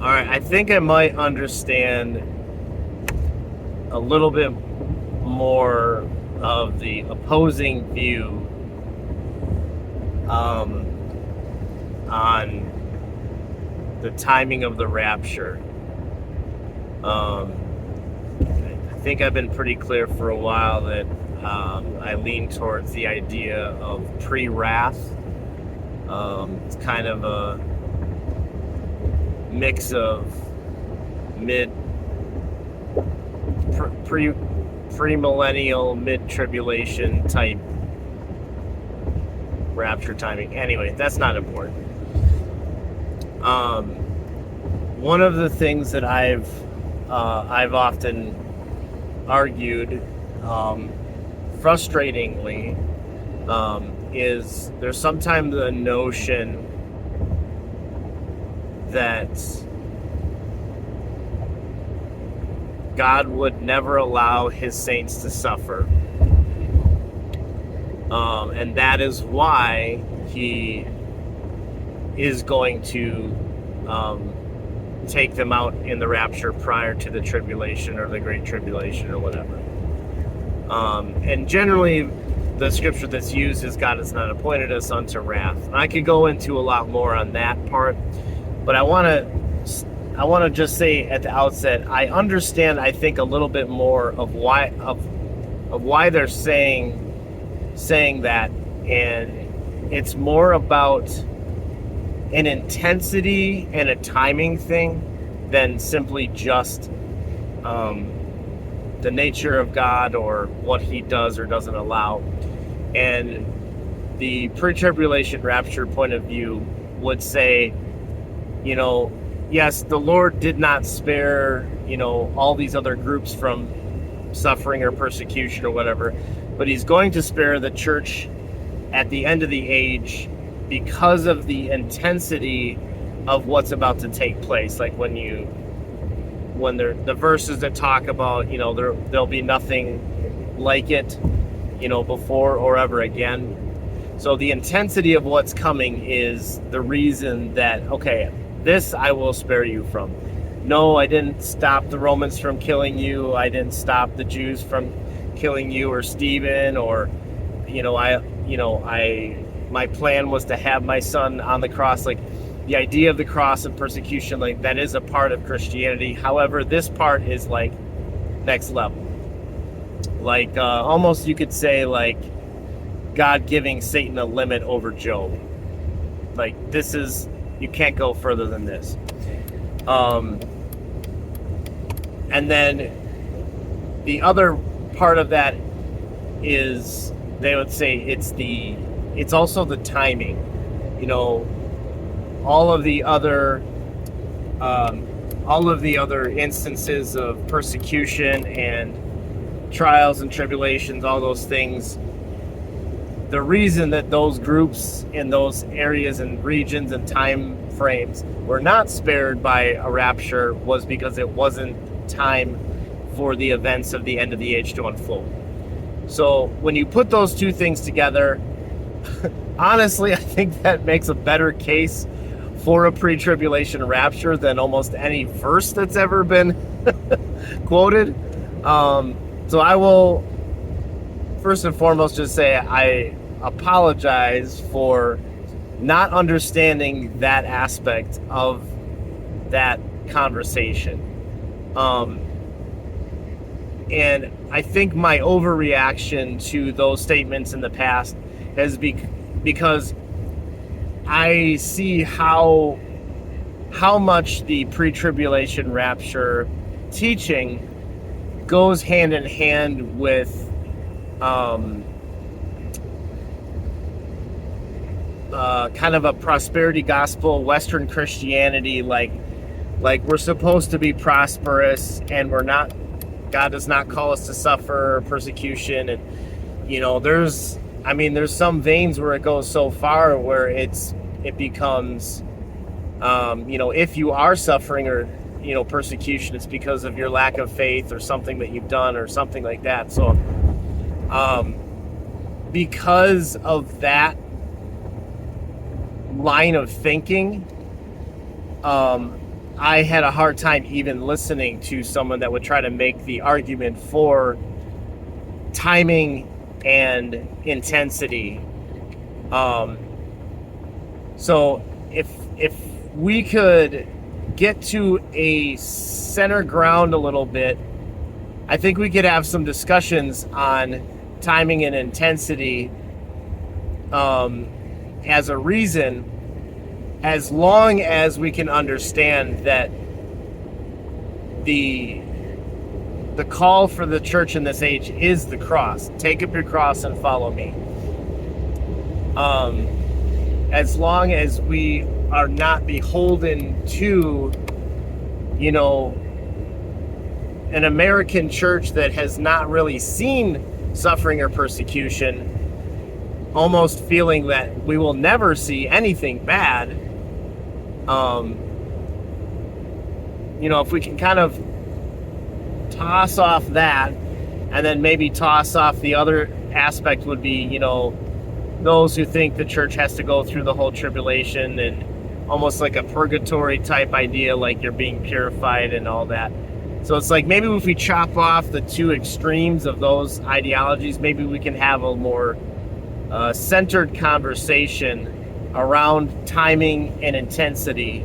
All right, I think I might understand a little bit more of the opposing view on the timing of the rapture. I think I've been pretty clear for a while that I lean towards the idea of pre-wrath. It's kind of a mix of pre-millennial, mid-tribulation type rapture timing. Anyway, that's not important. One of the things that I've often argued, frustratingly, is there's sometimes the notion that God would never allow his saints to suffer. And that is why he is going to take them out in the rapture prior to the tribulation or the great tribulation or whatever. And generally, the scripture that's used is God has not appointed us unto wrath. And I could go into a lot more on that part, but I want to just say at the outset, I understand, I think, a little bit more of why they're saying that, and it's more about an intensity and a timing thing than simply just the nature of God or what he does or doesn't allow. And the pre-tribulation rapture point of view would say, yes, the Lord did not spare, all these other groups from suffering or persecution or whatever, but he's going to spare the church at the end of the age because of the intensity of what's about to take place. Like when the verses that talk about, there'll be nothing like it, before or ever again. So the intensity of what's coming is the reason that, okay, this I will spare you from. No, I didn't stop the Romans from killing you. I didn't stop the Jews from killing you or Stephen, or, my plan was to have my son on the cross. Like, the idea of the cross and persecution, like, that is a part of Christianity. However, this part is like next level. Like, almost you could say like God giving Satan a limit over Job. Like, this is, you can't go further than this. And then the other part of that is, they would say it's also the timing. All of the other instances of persecution and trials and tribulations, all those things, the reason that those groups in those areas and regions and time frames were not spared by a rapture was because it wasn't time for the events of the end of the age to unfold. So when you put those two things together, honestly, I think that makes a better case for a pre-tribulation rapture than almost any verse that's ever been quoted. So I will first and foremost just say I apologize for not understanding that aspect of that conversation. And I think my overreaction to those statements in the past has because I see how much the pre-tribulation rapture teaching goes hand in hand with kind of a prosperity gospel, Western Christianity, like we're supposed to be prosperous and we're not. God does not call us to suffer persecution, and there's some veins where it goes so far where it becomes if you are suffering or persecution, it's because of your lack of faith or something that you've done or something like that. So because of that line of thinking, I had a hard time even listening to someone that would try to make the argument for timing and intensity. So if we could get to a center ground a little bit, I think we could have some discussions on timing and intensity as a reason, as long as we can understand that the call for the church in this age is the cross. Take up your cross and follow me. As long as we are not beholden to, an American church that has not really seen suffering or persecution, almost feeling that we will never see anything bad. If we can kind of toss off that, and then maybe toss off the other aspect would be, those who think the church has to go through the whole tribulation and almost like a purgatory type idea, like you're being purified and all that. So it's like, maybe if we chop off the two extremes of those ideologies, maybe we can have a more centered conversation around timing and intensity,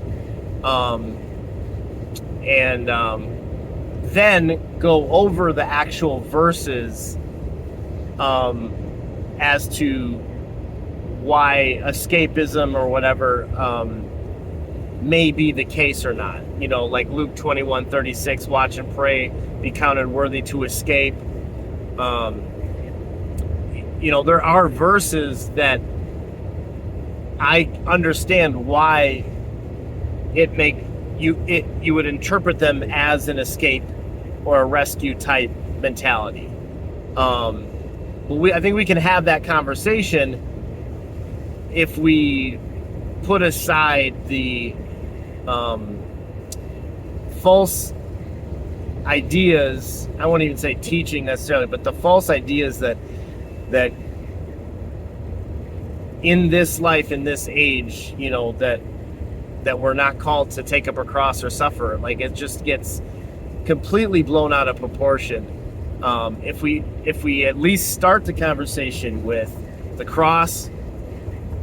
and then go over the actual verses as to why escapism or whatever may be the case or not. Like Luke 21:36, watch and pray, be counted worthy to escape. There are verses that I understand why you would interpret them as an escape or a rescue type mentality. But I think we can have that conversation if we put aside the false ideas. I won't even say teaching necessarily, but the false ideas that in this life, in this age, that we're not called to take up a cross or suffer. Like, it just gets completely blown out of proportion. If we at least start the conversation with the cross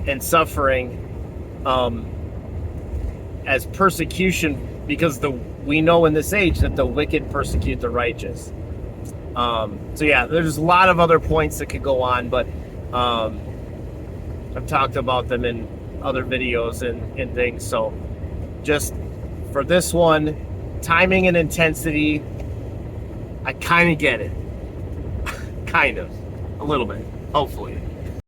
and suffering as persecution, because we know in this age that the wicked persecute the righteous. So yeah, there's a lot of other points that could go on, but I've talked about them in other videos and things. So just for this one, timing and intensity, I kind of get it. Kind of. A little bit, hopefully.